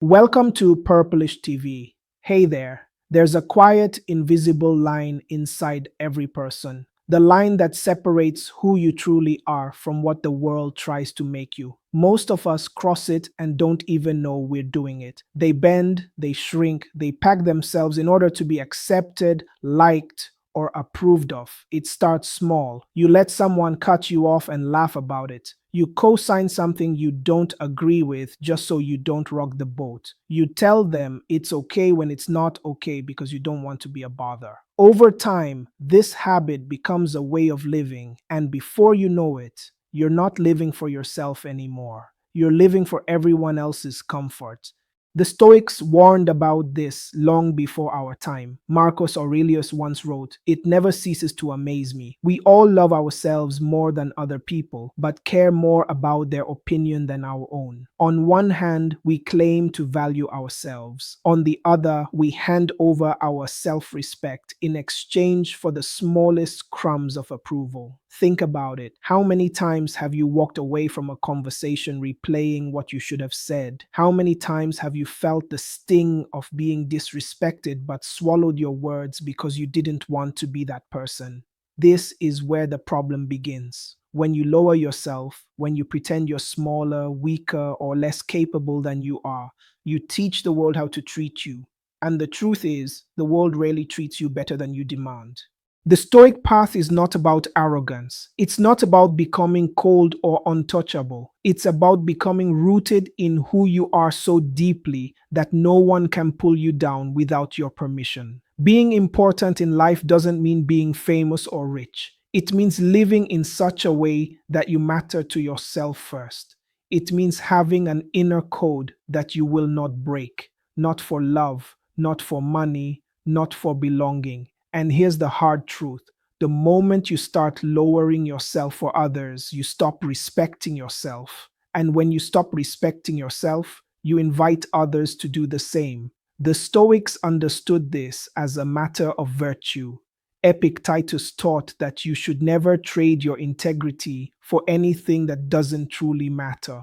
Welcome to Purplish TV. Hey there. There's a quiet, invisible line inside every person. The line that separates who you truly are from what the world tries to make you. Most of us cross it and don't even know we're doing it. They bend, they shrink, they pack themselves in order to be accepted, liked, or approved of. It starts small. You let someone cut you off and laugh about it. You co sign something you don't agree with just so you don't rock the boat. You tell them it's okay when it's not okay because you don't want to be a bother. Over time, this habit becomes a way of living, and before you know it, you're not living for yourself anymore. You're living for everyone else's comfort. The Stoics warned about this long before our time. Marcus Aurelius once wrote, "It never ceases to amaze me. We all love ourselves more than other people, but care more about their opinion than our own. On one hand, we claim to value ourselves. On the other, we hand over our self respect in exchange for the smallest crumbs of approval." Think about it. How many times have you walked away from a conversation replaying what you should have said? How many times have you felt the sting of being disrespected but swallowed your words because you didn't want to be that person? This is where the problem begins. When you lower yourself, when you pretend you're smaller, weaker, or less capable than you are, you teach the world how to treat you. And the truth is, the world rarely treats you better than you demand. The Stoic path is not about arrogance. It's not about becoming cold or untouchable. It's about becoming rooted in who you are so deeply that no one can pull you down without your permission. Being important in life doesn't mean being famous or rich. It means living in such a way that you matter to yourself first. It means having an inner code that you will not break, not for love, not for money, not for belonging. And here's the hard truth. The moment you start lowering yourself for others, you stop respecting yourself. And when you stop respecting yourself, you invite others to do the same. The Stoics understood this as a matter of virtue. Epictetus taught that you should never trade your integrity for anything that doesn't truly matter.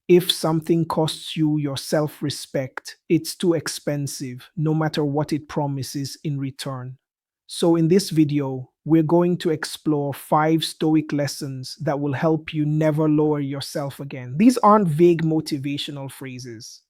If something costs you your self respect, it's too expensive, no matter what it promises in return. So, in this video, we're going to explore 5 Stoic lessons that will help you never lower yourself again. These aren't vague motivational phrases.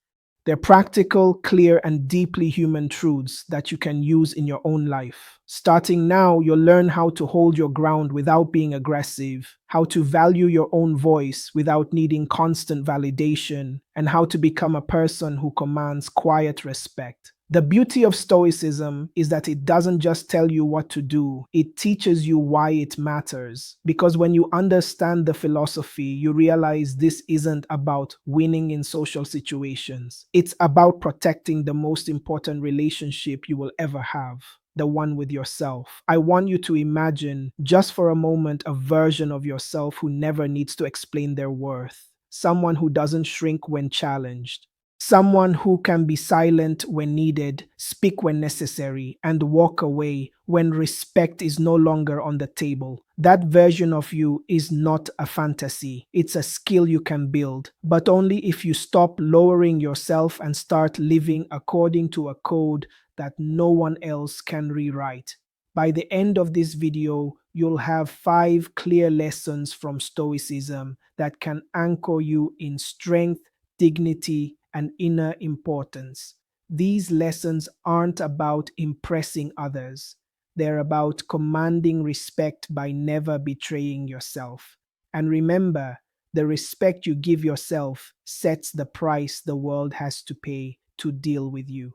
They're practical, clear, and deeply human truths that you can use in your own life. Starting now, you'll learn how to hold your ground without being aggressive, how to value your own voice without needing constant validation, and how to become a person who commands quiet respect. The beauty of Stoicism is that it doesn't just tell you what to do, it teaches you why it matters. Because when you understand the philosophy, you realize this isn't about winning in social situations. It's about protecting the most important relationship you will ever have, the one with yourself. I want you to imagine, just for a moment, a version of yourself who never needs to explain their worth. Someone who doesn't shrink when challenged. Someone who can be silent when needed, speak when necessary, and walk away when respect is no longer on the table. That version of you is not a fantasy. It's a skill you can build, but only if you stop lowering yourself and start living according to a code that no one else can rewrite. By the end of this video, you'll have 5 clear lessons from Stoicism that can anchor you in strength, dignity, and inner importance. These lessons aren't about impressing others. They're about commanding respect by never betraying yourself. And remember, the respect you give yourself sets the price the world has to pay to deal with you.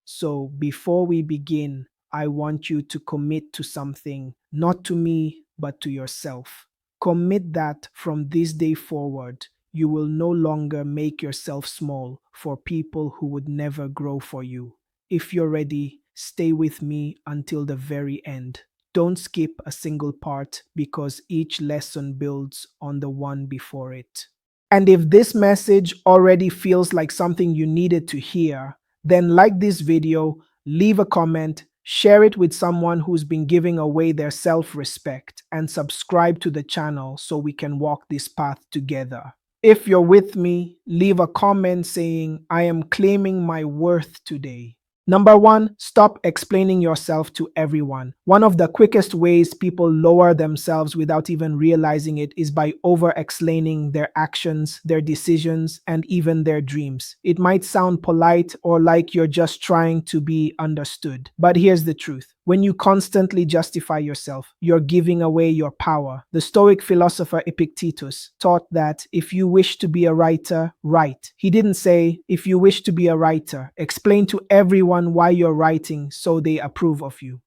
So before we begin, I want you to commit to something, not to me, but to yourself. Commit that from this day forward, you will no longer make yourself small for people who would never grow for you. If you're ready, stay with me until the very end. Don't skip a single part because each lesson builds on the one before it. And if this message already feels like something you needed to hear, then like this video, leave a comment, share it with someone who's been giving away their self respect, and subscribe to the channel so we can walk this path together. If you're with me, leave a comment saying, I am claiming my worth today. Number one, stop explaining yourself to everyone. One of the quickest ways people lower themselves without even realizing it is by over explaining their actions, their decisions, and even their dreams. It might sound polite or like you're just trying to be understood. But here's the truth: when you constantly justify yourself, you're giving away your power. The Stoic philosopher Epictetus taught that if you wish to be a writer, write. He didn't say, if you wish to be a writer, explain to everyone why you're writing so they approve of you.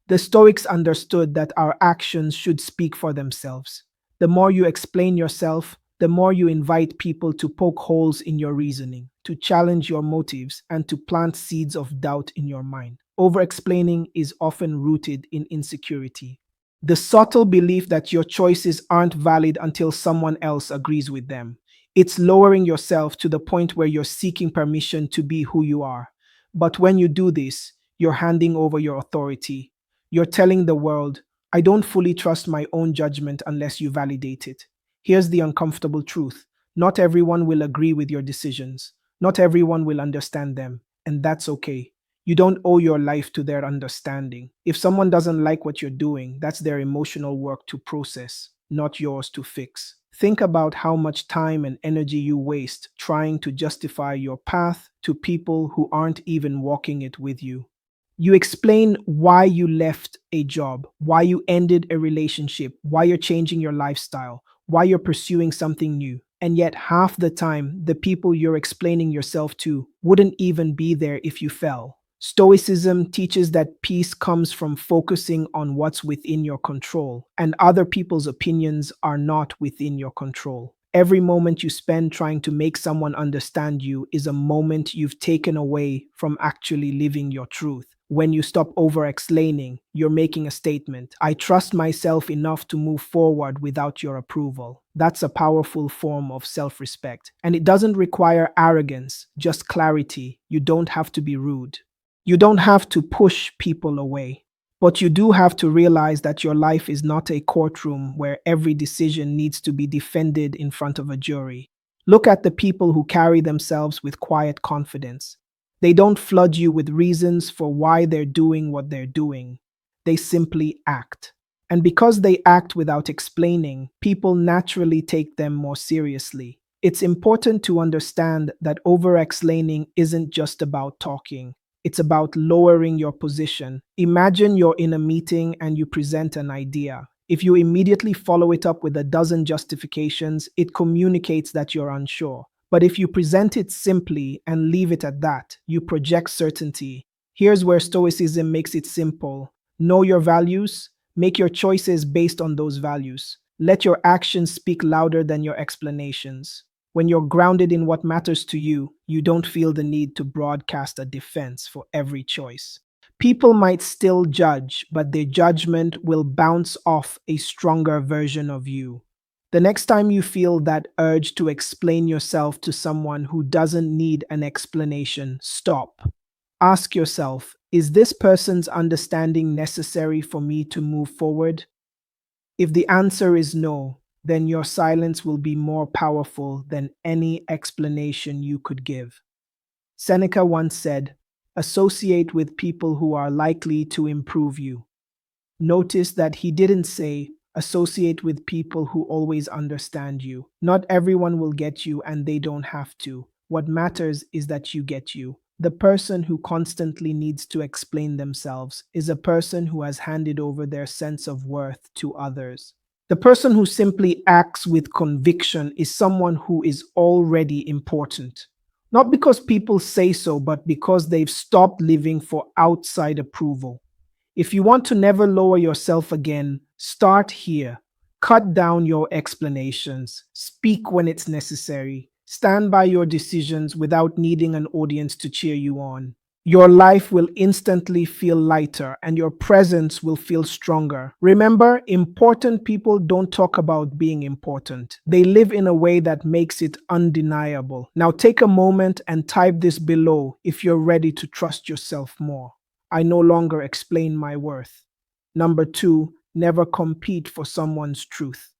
The Stoics understood that our actions should speak for themselves. The more you explain yourself, the more you invite people to poke holes in your reasoning, to challenge your motives, and to plant seeds of doubt in your mind. Over explaining is often rooted in insecurity. The subtle belief that your choices aren't valid until someone else agrees with them. It's lowering yourself to the point where you're seeking permission to be who you are. But when you do this, you're handing over your authority. You're telling the world, I don't fully trust my own judgment unless you validate it. Here's the uncomfortable truth: not everyone will agree with your decisions, not everyone will understand them, and that's okay. You don't owe your life to their understanding. If someone doesn't like what you're doing, that's their emotional work to process, not yours to fix. Think about how much time and energy you waste trying to justify your path to people who aren't even walking it with you. You explain why you left a job, why you ended a relationship, why you're changing your lifestyle, why you're pursuing something new. And yet, half the time, the people you're explaining yourself to wouldn't even be there if you fell. Stoicism teaches that peace comes from focusing on what's within your control, and other people's opinions are not within your control. Every moment you spend trying to make someone understand you is a moment you've taken away from actually living your truth. When you stop over explaining, you're making a statement. I trust myself enough to move forward without your approval. That's a powerful form of self respect. And it doesn't require arrogance, just clarity. You don't have to be rude. You don't have to push people away. But you do have to realize that your life is not a courtroom where every decision needs to be defended in front of a jury. Look at the people who carry themselves with quiet confidence. They don't flood you with reasons for why they're doing what they're doing. They simply act. And because they act without explaining, people naturally take them more seriously. It's important to understand that over explaining isn't just about talking. It's about lowering your position. Imagine you're in a meeting and you present an idea. If you immediately follow it up with a dozen justifications, it communicates that you're unsure. But if you present it simply and leave it at that, you project certainty. Here's where Stoicism makes it simple: know your values, make your choices based on those values. Let your actions speak louder than your explanations. When you're grounded in what matters to you, you don't feel the need to broadcast a defense for every choice. People might still judge, but their judgment will bounce off a stronger version of you. The next time you feel that urge to explain yourself to someone who doesn't need an explanation, stop. Ask yourself, is this person's understanding necessary for me to move forward? If the answer is no, then your silence will be more powerful than any explanation you could give. Seneca once said, associate with people who are likely to improve you. Notice that he didn't say, associate with people who always understand you. Not everyone will get you, and they don't have to. What matters is that you get you. The person who constantly needs to explain themselves is a person who has handed over their sense of worth to others. The person who simply acts with conviction is someone who is already important. Not because people say so, but because they've stopped living for outside approval. If you want to never lower yourself again, start here. Cut down your explanations. Speak when it's necessary. Stand by your decisions without needing an audience to cheer you on. Your life will instantly feel lighter and your presence will feel stronger. Remember, important people don't talk about being important. They live in a way that makes it undeniable. Now take a moment and type this below if you're ready to trust yourself more. I no longer explain my worth. Number two, never compete for someone's truth.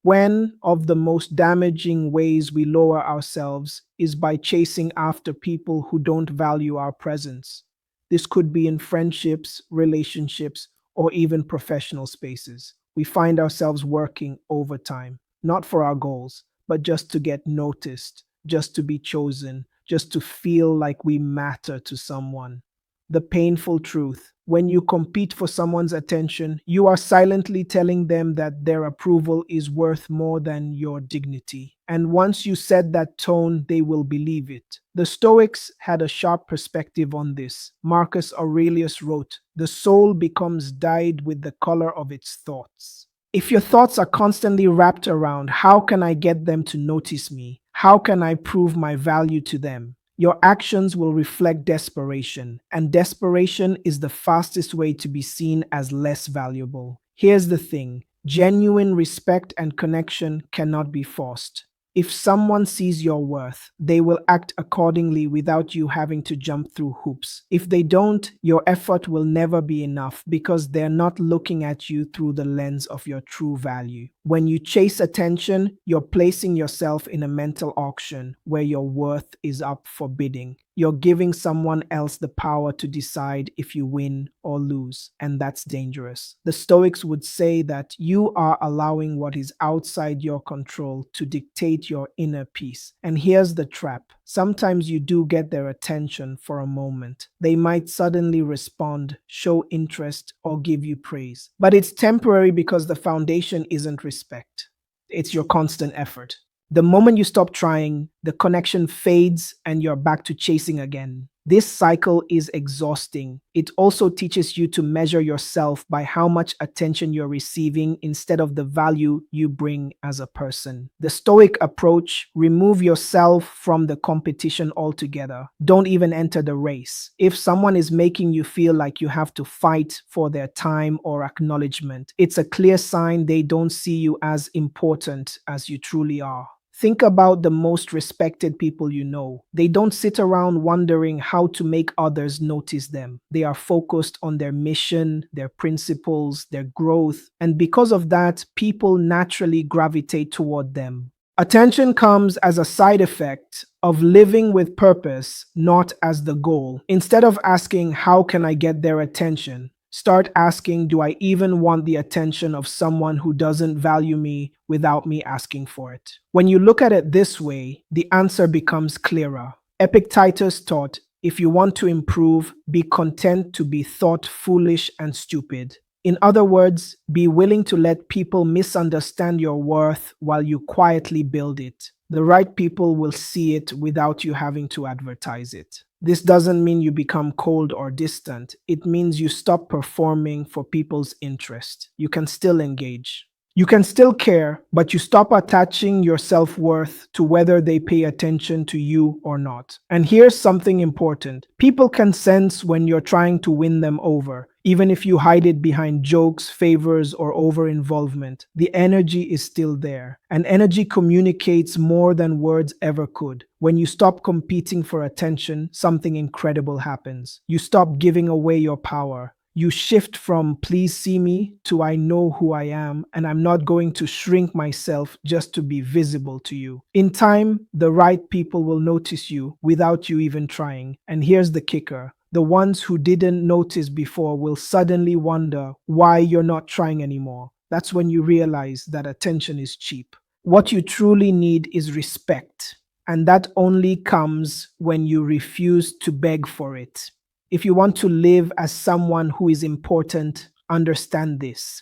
One of the most damaging ways we lower ourselves is by chasing after people who don't value our presence. This could be in friendships, relationships, or even professional spaces. We find ourselves working overtime, not for our goals, but just to get noticed, just to be chosen, just to feel like we matter to someone. The painful truth: when you compete for someone's attention, you are silently telling them that their approval is worth more than your dignity. And once you set that tone, they will believe it. The Stoics had a sharp perspective on this. Marcus Aurelius wrote, "The soul becomes dyed with the color of its thoughts." If your thoughts are constantly wrapped around, how can I get them to notice me? How can I prove my value to them? Your actions will reflect desperation, and desperation is the fastest way to be seen as less valuable. Here's the thing: genuine respect and connection cannot be forced. If someone sees your worth, they will act accordingly without you having to jump through hoops. If they don't, your effort will never be enough because they're not looking at you through the lens of your true value. When you chase attention, you're placing yourself in a mental auction where your worth is up for bidding. You're giving someone else the power to decide if you win or lose, and that's dangerous. The Stoics would say that you are allowing what is outside your control to dictate your inner peace. And here's the trap: sometimes you do get their attention for a moment. They might suddenly respond, show interest, or give you praise. But it's temporary because the foundation isn't respect, it's your constant effort. The moment you stop trying, the connection fades and you're back to chasing again. This cycle is exhausting. It also teaches you to measure yourself by how much attention you're receiving instead of the value you bring as a person. The Stoic approach: remove yourself from the competition altogether. Don't even enter the race. If someone is making you feel like you have to fight for their time or acknowledgement, it's a clear sign they don't see you as important as you truly are. Think about the most respected people you know. They don't sit around wondering how to make others notice them. They are focused on their mission, their principles, their growth, and because of that, people naturally gravitate toward them. Attention comes as a side effect of living with purpose, not as the goal. Instead of asking, "How can I get their attention?" start asking, "Do I even want the attention of someone who doesn't value me without me asking for it?" When you look at it this way, the answer becomes clearer. Epictetus taught, "If you want to improve, be content to be thought foolish and stupid." In other words, be willing to let people misunderstand your worth while you quietly build it. The right people will see it without you having to advertise it. This doesn't mean you become cold or distant. It means you stop performing for people's interest. You can still engage. You can still care, but you stop attaching your self-worth to whether they pay attention to you or not. And here's something important: people can sense when you're trying to win them over. Even if you hide it behind jokes, favors, or over-involvement, the energy is still there. And energy communicates more than words ever could. When you stop competing for attention, something incredible happens. You stop giving away your power. You shift from "please see me" to "I know who I am, and I'm not going to shrink myself just to be visible to you." In time, the right people will notice you without you even trying. And here's the kicker: the ones who didn't notice before will suddenly wonder why you're not trying anymore. That's when you realize that attention is cheap. What you truly need is respect, and that only comes when you refuse to beg for it. If you want to live as someone who is important, understand this: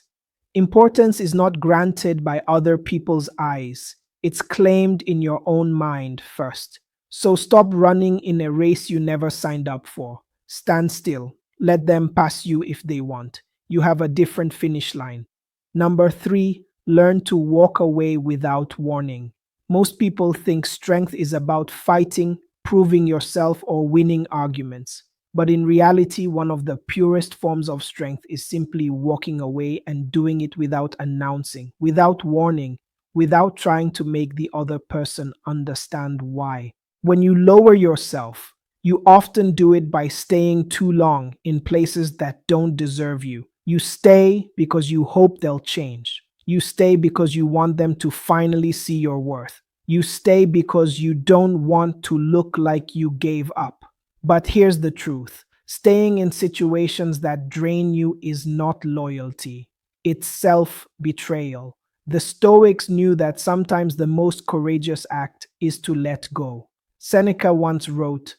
importance is not granted by other people's eyes, it's claimed in your own mind first. So stop running in a race you never signed up for. Stand still. Let them pass you if they want. You have a different finish line. Number three, learn to walk away without warning. Most people think strength is about fighting, proving yourself, or winning arguments. But in reality, one of the purest forms of strength is simply walking away and doing it without announcing, without warning, without trying to make the other person understand why. When you lower yourself, you often do it by staying too long in places that don't deserve you. You stay because you hope they'll change. You stay because you want them to finally see your worth. You stay because you don't want to look like you gave up. But here's the truth: staying in situations that drain you is not loyalty, it's self betrayal. The Stoics knew that sometimes the most courageous act is to let go. Seneca once wrote,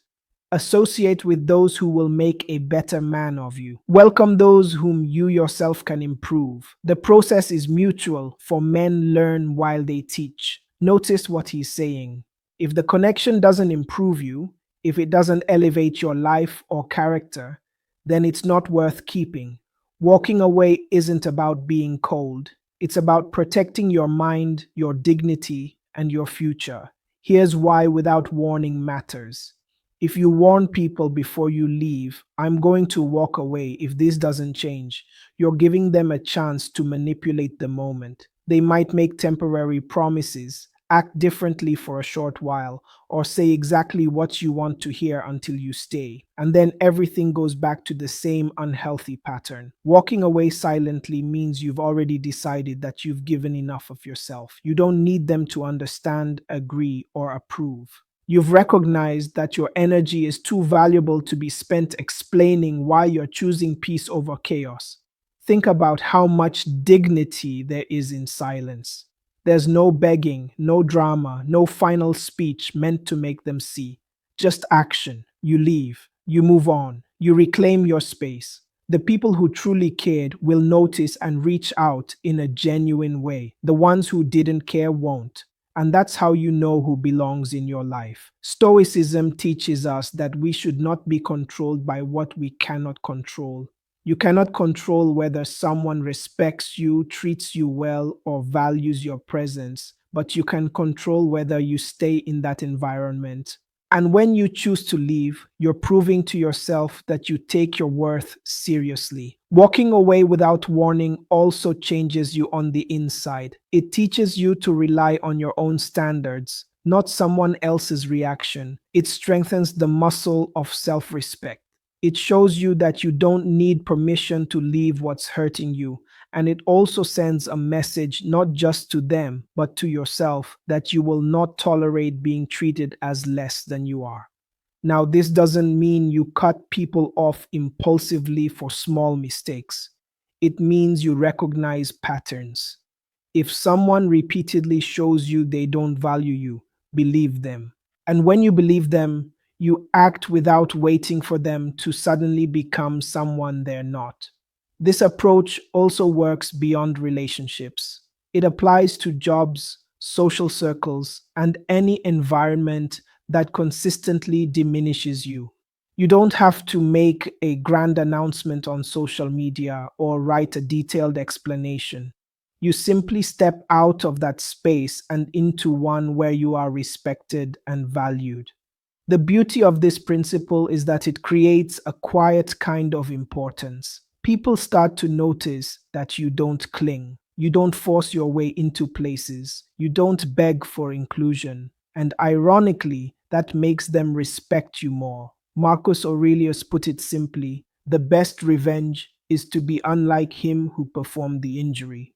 "Associate with those who will make a better man of you. Welcome those whom you yourself can improve." The process is mutual, for men learn while they teach. Notice what he's saying. If the connection doesn't improve you, if it doesn't elevate your life or character, then it's not worth keeping. Walking away isn't about being cold, it's about protecting your mind, your dignity, and your future. Here's why without warning matters. If you warn people before you leave, "I'm going to walk away if this doesn't change," you're giving them a chance to manipulate the moment. They might make temporary promises, act differently for a short while, or say exactly what you want to hear until you stay. And then everything goes back to the same unhealthy pattern. Walking away silently means you've already decided that you've given enough of yourself. You don't need them to understand, agree, or approve. You've recognized that your energy is too valuable to be spent explaining why you're choosing peace over chaos. Think about how much dignity there is in silence. There's no begging, no drama, no final speech meant to make them see. Just action. You leave, you move on, you reclaim your space. The people who truly cared will notice and reach out in a genuine way. The ones who didn't care won't. And that's how you know who belongs in your life. Stoicism teaches us that we should not be controlled by what we cannot control. You cannot control whether someone respects you, treats you well, or values your presence, but you can control whether you stay in that environment. And when you choose to leave, you're proving to yourself that you take your worth seriously. Walking away without warning also changes you on the inside. It teaches you to rely on your own standards, not someone else's reaction. It strengthens the muscle of self respect. It shows you that you don't need permission to leave what's hurting you. And it also sends a message not just to them, but to yourself that you will not tolerate being treated as less than you are. Now, this doesn't mean you cut people off impulsively for small mistakes. It means you recognize patterns. If someone repeatedly shows you they don't value you, believe them. And when you believe them, you act without waiting for them to suddenly become someone they're not. This approach also works beyond relationships. It applies to jobs, social circles, and any environment that consistently diminishes you. You don't have to make a grand announcement on social media or write a detailed explanation. You simply step out of that space and into one where you are respected and valued. The beauty of this principle is that it creates a quiet kind of importance. People start to notice that you don't cling, you don't force your way into places, you don't beg for inclusion, and ironically, that makes them respect you more. Marcus Aurelius put it simply: the best revenge is to be unlike him who performed the injury.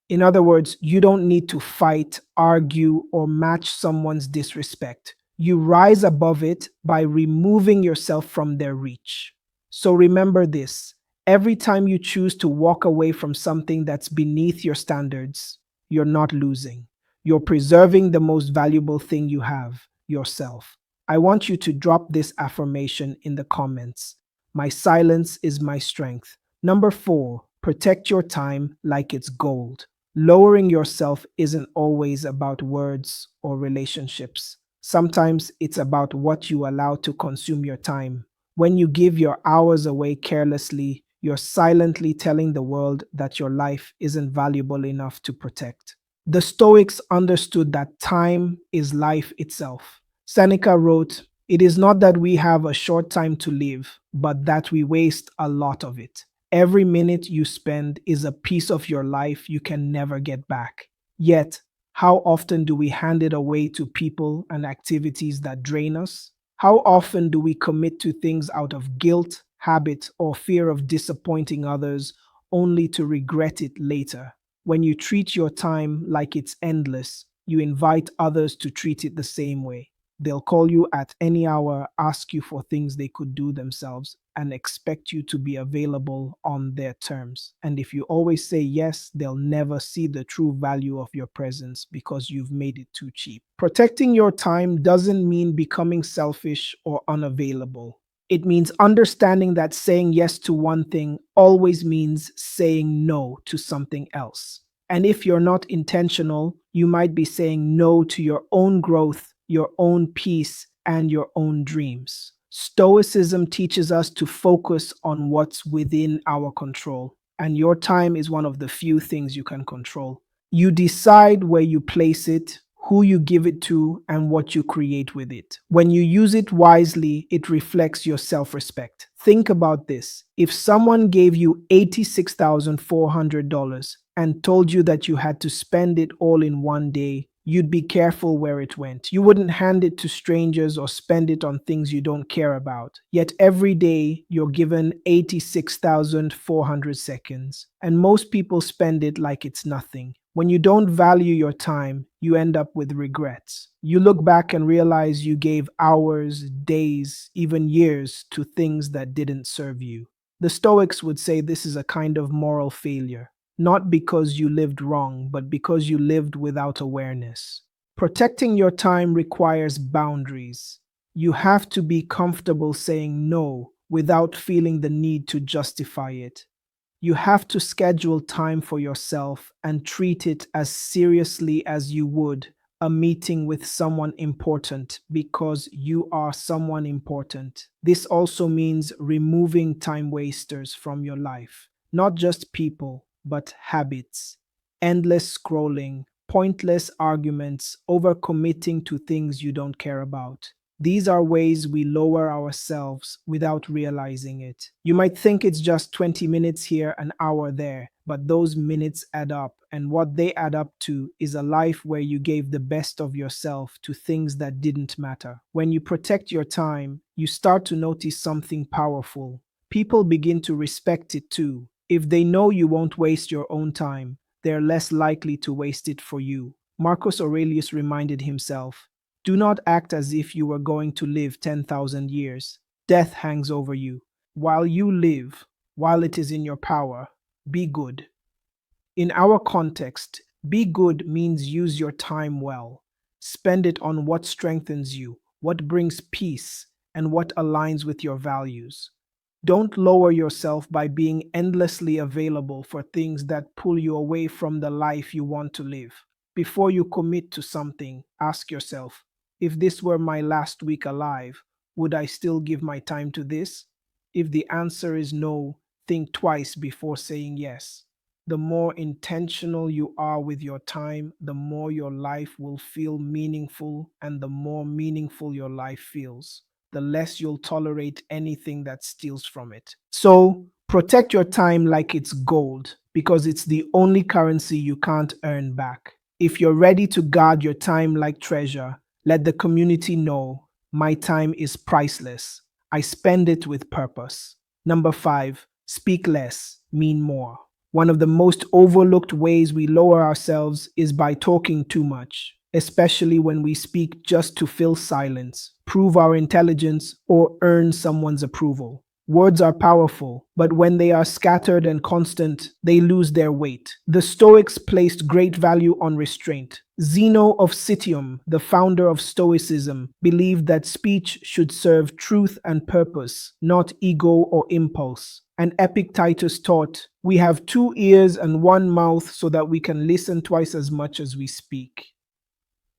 In other words, you don't need to fight, argue, or match someone's disrespect. You rise above it by removing yourself from their reach. So remember this: every time you choose to walk away from something that's beneath your standards, you're not losing. You're preserving the most valuable thing you have: yourself. I want you to drop this affirmation in the comments. My silence is my strength. Number four, protect your time like it's gold. Lowering yourself isn't always about words or relationships. Sometimes it's about what you allow to consume your time. When you give your hours away carelessly, you're silently telling the world that your life isn't valuable enough to protect. The Stoics understood that time is life itself. Seneca wrote, "It is not that we have a short time to live, but that we waste a lot of it." Every minute you spend is a piece of your life you can never get back. Yet, how often do we hand it away to people and activities that drain us? How often do we commit to things out of guilt, habit, or fear of disappointing others only to regret it later? When you treat your time like it's endless, you invite others to treat it the same way. They'll call you at any hour, ask you for things they could do themselves, and expect you to be available on their terms. And if you always say yes, they'll never see the true value of your presence because you've made it too cheap. Protecting your time doesn't mean becoming selfish or unavailable. It means understanding that saying yes to one thing always means saying no to something else. And if you're not intentional, you might be saying no to your own growth, your own peace, and your own dreams. Stoicism teaches us to focus on what's within our control, and your time is one of the few things you can control. You decide where you place it, who you give it to, and what you create with it. When you use it wisely, it reflects your self respect. Think about this. If someone gave you $86,400 and told you that you had to spend it all in one day, you'd be careful where it went. You wouldn't hand it to strangers or spend it on things you don't care about. Yet every day you're given 86,400 seconds, and most people spend it like it's nothing. When you don't value your time, you end up with regrets. You look back and realize you gave hours, days, even years to things that didn't serve you. The Stoics would say this is a kind of moral failure, not because you lived wrong, but because you lived without awareness. Protecting your time requires boundaries. You have to be comfortable saying no without feeling the need to justify it. You have to schedule time for yourself and treat it as seriously as you would a meeting with someone important because you are someone important. This also means removing time wasters from your life, not just people, but habits. Endless scrolling, pointless arguments, overcommitting to things you don't care about. These are ways we lower ourselves without realizing it. You might think it's just 20 minutes here, an hour there, but those minutes add up, and what they add up to is a life where you gave the best of yourself to things that didn't matter. When you protect your time, you start to notice something powerful. People begin to respect it too. If they know you won't waste your own time, they're less likely to waste it for you. Marcus Aurelius reminded himself, do not act as if you were going to live 10,000 years. Death hangs over you. While you live, while it is in your power, be good. In our context, be good means use your time well. Spend it on what strengthens you, what brings peace, and what aligns with your values. Don't lower yourself by being endlessly available for things that pull you away from the life you want to live. Before you commit to something, ask yourself, if this were my last week alive, would I still give my time to this? If the answer is no, think twice before saying yes. The more intentional you are with your time, the more your life will feel meaningful, and the more meaningful your life feels, the less you'll tolerate anything that steals from it. So, protect your time like it's gold because it's the only currency you can't earn back. If you're ready to guard your time like treasure, let the community know my time is priceless. I spend it with purpose. Number five, speak less, mean more. One of the most overlooked ways we lower ourselves is by talking too much, especially when we speak just to fill silence, prove our intelligence, or earn someone's approval. Words are powerful, but when they are scattered and constant, they lose their weight. The Stoics placed great value on restraint. Zeno of Citium, the founder of Stoicism, believed that speech should serve truth and purpose, not ego or impulse. And Epictetus taught, we have two ears and one mouth so that we can listen twice as much as we speak.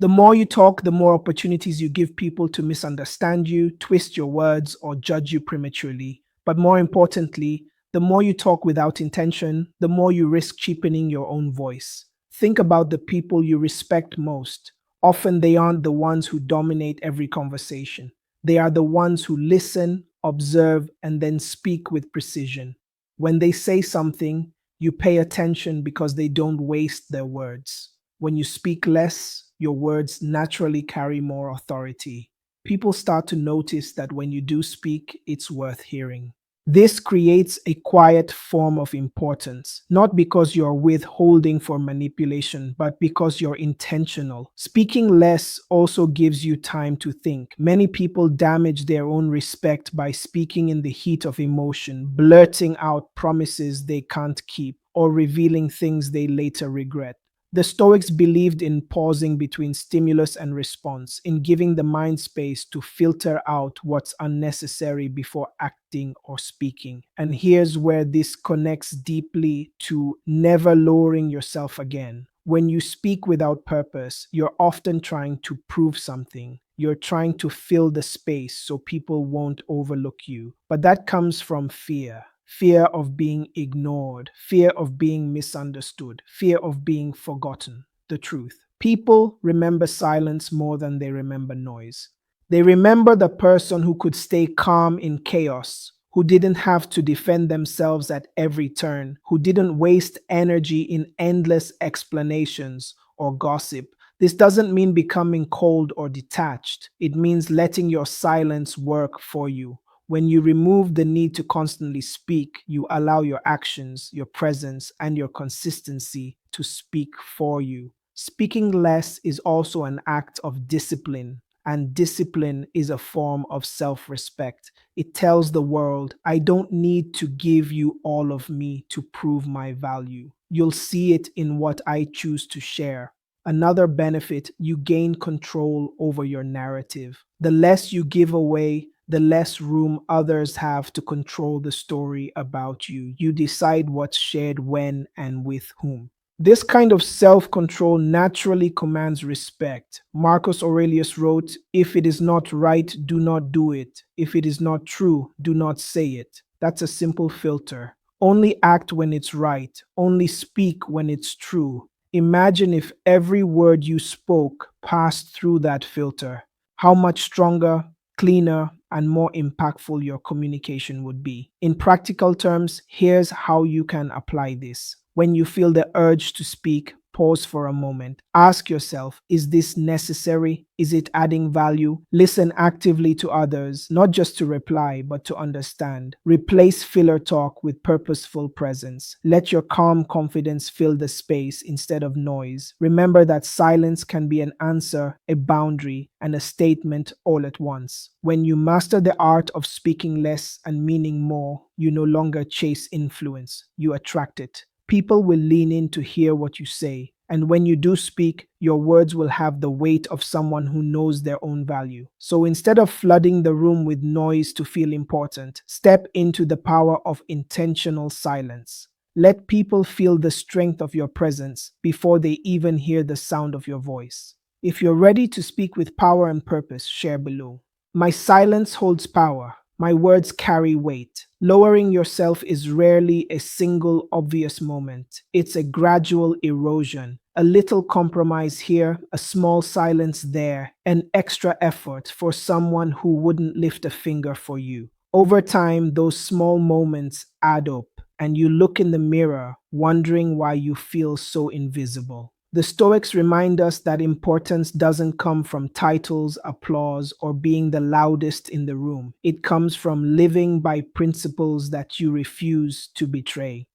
The more you talk, the more opportunities you give people to misunderstand you, twist your words, or judge you prematurely. But more importantly, the more you talk without intention, the more you risk cheapening your own voice. Think about the people you respect most. Often they aren't the ones who dominate every conversation. They are the ones who listen, observe, and then speak with precision. When they say something, you pay attention because they don't waste their words. When you speak less, your words naturally carry more authority. People start to notice that when you do speak, it's worth hearing. This creates a quiet form of importance, not because you're withholding for manipulation, but because you're intentional. Speaking less also gives you time to think. Many people damage their own respect by speaking in the heat of emotion, blurting out promises they can't keep, or revealing things they later regret. The Stoics believed in pausing between stimulus and response, in giving the mind space to filter out what's unnecessary before acting or speaking. And here's where this connects deeply to never lowering yourself again. When you speak without purpose, you're often trying to prove something. You're trying to fill the space so people won't overlook you. But that comes from fear. Fear of being ignored, fear of being misunderstood, fear of being forgotten. The truth. People remember silence more than they remember noise. They remember the person who could stay calm in chaos, who didn't have to defend themselves at every turn, who didn't waste energy in endless explanations or gossip. This doesn't mean becoming cold or detached. It means letting your silence work for you. When you remove the need to constantly speak, you allow your actions, your presence, and your consistency to speak for you. Speaking less is also an act of discipline, and discipline is a form of self respect. It tells the world, I don't need to give you all of me to prove my value. You'll see it in what I choose to share. Another benefit, you gain control over your narrative. The less you give away, the less room others have to control the story about you. You decide what's shared when and with whom. This kind of self control naturally commands respect. Marcus Aurelius wrote, if it is not right, do not do it. If it is not true, do not say it. That's a simple filter. Only act when it's right, only speak when it's true. Imagine if every word you spoke passed through that filter. How much stronger, cleaner, and more impactful your communication would be. In practical terms, here's how you can apply this. When you feel the urge to speak, pause for a moment. Ask yourself, is this necessary? Is it adding value? Listen actively to others, not just to reply, but to understand. Replace filler talk with purposeful presence. Let your calm confidence fill the space instead of noise. Remember that silence can be an answer, a boundary, and a statement all at once. When you master the art of speaking less and meaning more, you no longer chase influence, you attract it. People will lean in to hear what you say. And when you do speak, your words will have the weight of someone who knows their own value. So instead of flooding the room with noise to feel important, step into the power of intentional silence. Let people feel the strength of your presence before they even hear the sound of your voice. If you're ready to speak with power and purpose, share below. My silence holds power. My words carry weight. Lowering yourself is rarely a single obvious moment. It's a gradual erosion. A little compromise here, a small silence there, an extra effort for someone who wouldn't lift a finger for you. Over time, those small moments add up, and you look in the mirror wondering why you feel so invisible. The Stoics remind us that importance doesn't come from titles, applause, or being the loudest in the room. It comes from living by principles that you refuse to betray.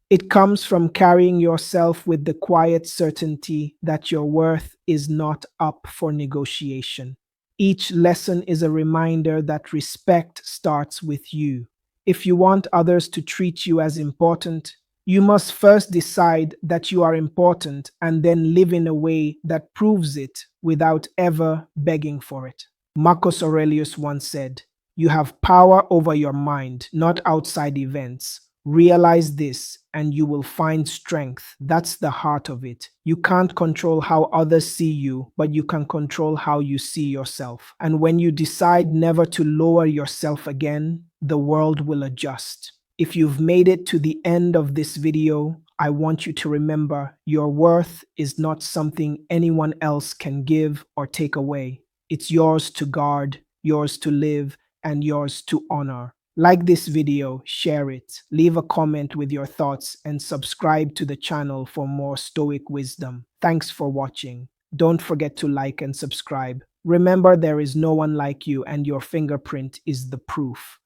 It comes from carrying yourself with the quiet certainty that your worth is not up for negotiation. Each lesson is a reminder that respect starts with you. If you want others to treat you as important, you must first decide that you are important and then live in a way that proves it without ever begging for it. Marcus Aurelius once said, you have power over your mind, not outside events. Realize this and you will find strength. That's the heart of it. You can't control how others see you, but you can control how you see yourself. And when you decide never to lower yourself again, the world will adjust. If you've made it to the end of this video, I want you to remember your worth is not something anyone else can give or take away. It's yours to guard, yours to live, and yours to honor. Like this video, share it, leave a comment with your thoughts, and subscribe to the channel for more Stoic wisdom. Thanks for watching. Don't forget to like and subscribe. Remember, there is no one like you, and your fingerprint is the proof.